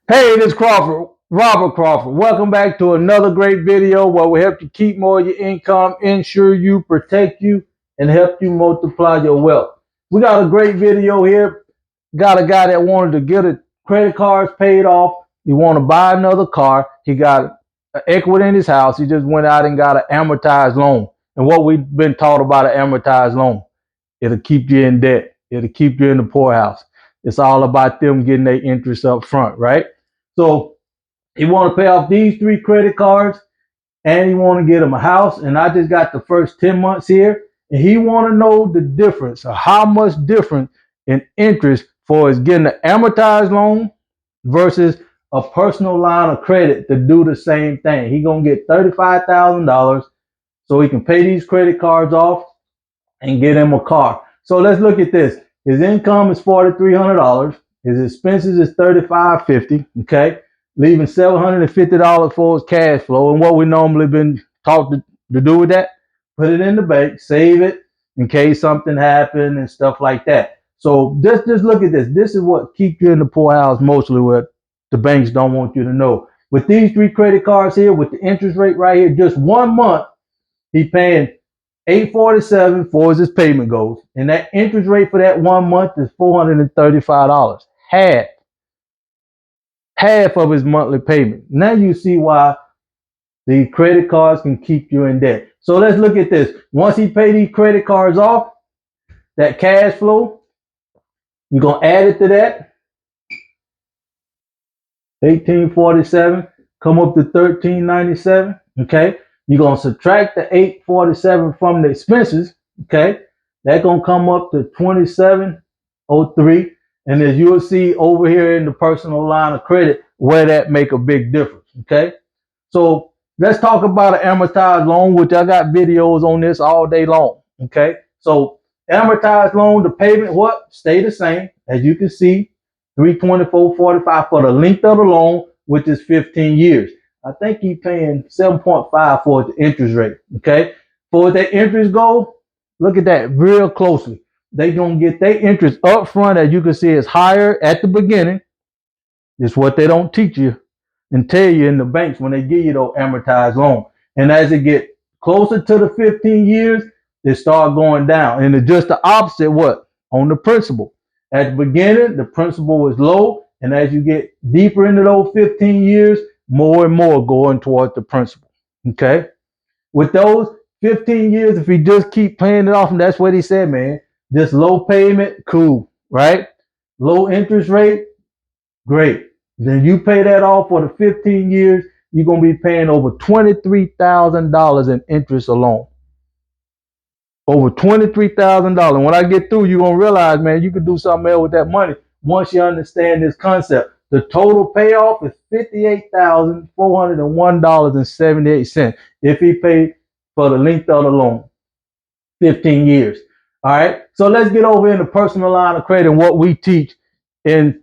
Hey, this is Crawford, Robert Crawford. Welcome back to another great video where we help you keep more of your income, insure you, protect you, and help you multiply your wealth. We got a great video here. Got a guy that wanted to get a credit cards paid off. He want to buy another car. He got equity in his house. He just went out and got an amortized loan. And what we've been taught about an amortized loan, it'll keep you in debt. It'll keep you in the poorhouse. It's all about them getting their interest up front, right? So he want to pay off these three credit cards, and he want to get him a house. And I just got the first 10 months here, and he want to know the difference, or how much difference in interest for his getting an amortized loan versus a personal line of credit to do the same thing. He gonna get $35,000 so he can pay these credit cards off and get him a car. So let's look at this. His income is $4,300. His expenses is $3,550. Okay, leaving $750 for his cash flow. And what we normally been taught to do with that, put it in the bank, save it in case something happened and stuff like that. So just look at this. This is what keeps you in the poorhouse mostly, what the banks don't want you to know. With these three credit cards here, with the interest rate right here, just 1 month, he paying $847 for his payment goes, and that interest rate for that 1 month is $435. Half of his monthly payment. Now you see why the credit cards can keep you in debt. So let's look at this. Once he pay these credit cards off, that cash flow, you're gonna add it to that. 1847 come up to 1397. Okay, you're gonna subtract the 847 from the expenses. Okay, that's gonna come up to 2703. And as you'll see over here in the personal line of credit, where that make a big difference. Okay, so let's talk about an amortized loan, which I got videos on this all day long. Okay, so amortized loan, the payment what stay the same, as you can see, 324.45 for the length of the loan, which is 15 years. I think he's paying 7.5 for the interest rate. Okay, for that interest go, look at that real closely. They gonna get their interest up front, as you can see, is higher at the beginning. It's what they don't teach you and tell you in the banks when they give you those amortized loan. And as it get closer to the 15 years, they start going down. And it's just the opposite what? On the principal. At the beginning, the principal is low. And as you get deeper into those 15 years, more and more going towards the principal. Okay? With those 15 years, if you just keep paying it off, and that's what he said, man, this low payment, cool, right? Low interest rate, great. Then you pay that off for the 15 years, you're going to be paying over $23,000 in interest alone. Over $23,000. When I get through, you're going to realize, man, you can do something else with that money once you understand this concept. The total payoff is $58,401.78 if he paid for the length of the loan, 15 years. All right. So let's get over in the personal line of credit and what we teach in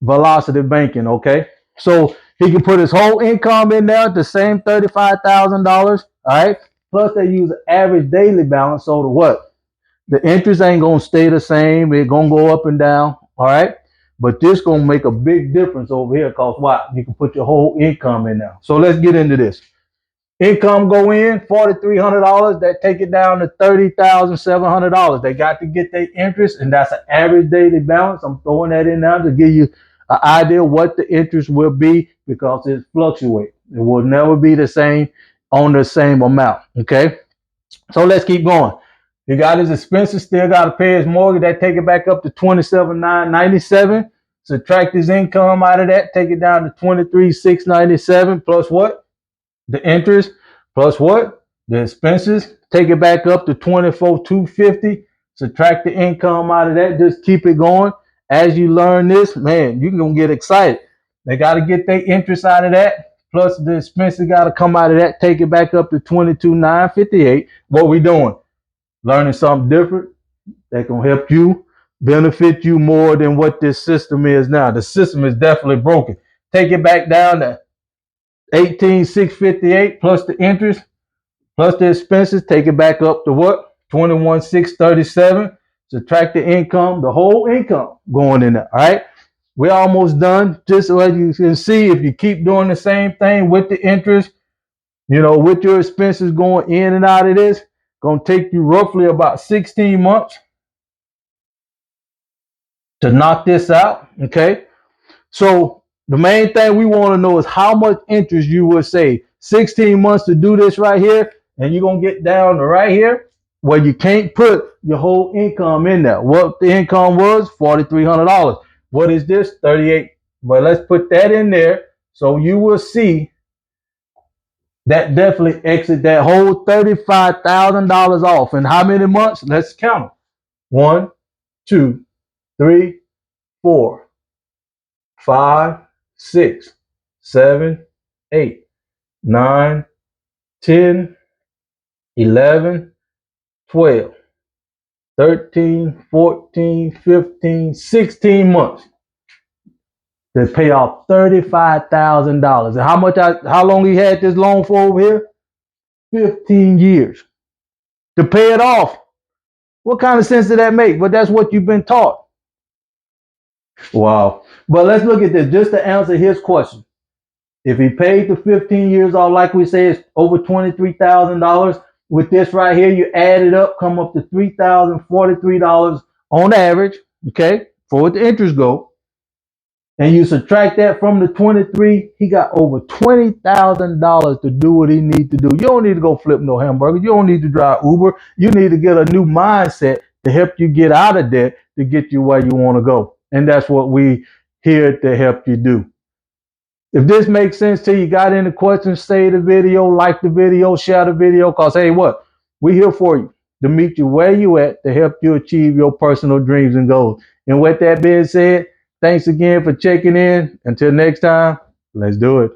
velocity banking. Okay. So he can put his whole income in there, the same $35,000. All right. Plus they use an average daily balance. So the what? The interest ain't gonna stay the same. It's gonna go up and down. All right. But this gonna make a big difference over here because what? You can put your whole income in there. So let's get into this. Income go in $4,300. That take it down to $30,700. They got to get their interest, and that's an average daily balance. I'm throwing that in now to give you an idea what the interest will be because it fluctuates. It will never be the same on the same amount. Okay, so let's keep going. He got his expenses, still got to pay his mortgage. That take it back up to $27,997. Subtract his income out of that, take it down to $23,697 plus what? The interest plus what? The expenses. Take it back up to $24,250. Subtract the income out of that. Just keep it going. As you learn this, man, you're gonna get excited. They got to get their interest out of that. Plus the expenses got to come out of that. Take it back up to $22,958. What we doing? Learning something different that can help you, benefit you more than what this system is now. The system is definitely broken. Take it back down to 18,658 plus the interest plus the expenses. Take it back up to what? 21,637. Subtract the income, the whole income going in there. All right. We're almost done. Just so you can see, if you keep doing the same thing with the interest, with your expenses going in and out of this, gonna take you roughly about 16 months to knock this out. Okay. So the main thing we want to know is how much interest you would save. 16 months to do this right here, and you're gonna get down to right here where you can't put your whole income in there. What the income was, $4,300. What is this? 38. But let's put that in there so you will see that definitely exit that whole $35,000 off. And how many months? Let's count them. 1, 2, 3, 4, 5, 6, 7, 8, 9, 10, 11, 12, 13, 14, 15, 16 months to pay off $35,000. And how long he had this loan for over here? 15 years to pay it off. What kind of sense did that make? But that's what you've been taught. Wow. But let's look at this just to answer his question. If he paid the 15 years off, like we say, it's over $23,000. With this right here, you add it up, come up to $3,043 on average, okay, for what the interest go. And you subtract that from the 23, he got over $20,000 to do what he needs to do. You don't need to go flip no hamburger. You don't need to drive Uber. You need to get a new mindset to help you get out of debt to get you where you want to go. And that's what we here to help you do. If this makes sense to you, got any questions, save the video, like the video, share the video, because hey, what? We're here for you to meet you where you at to help you achieve your personal dreams and goals. And with that being said, thanks again for checking in. Until next time, let's do it.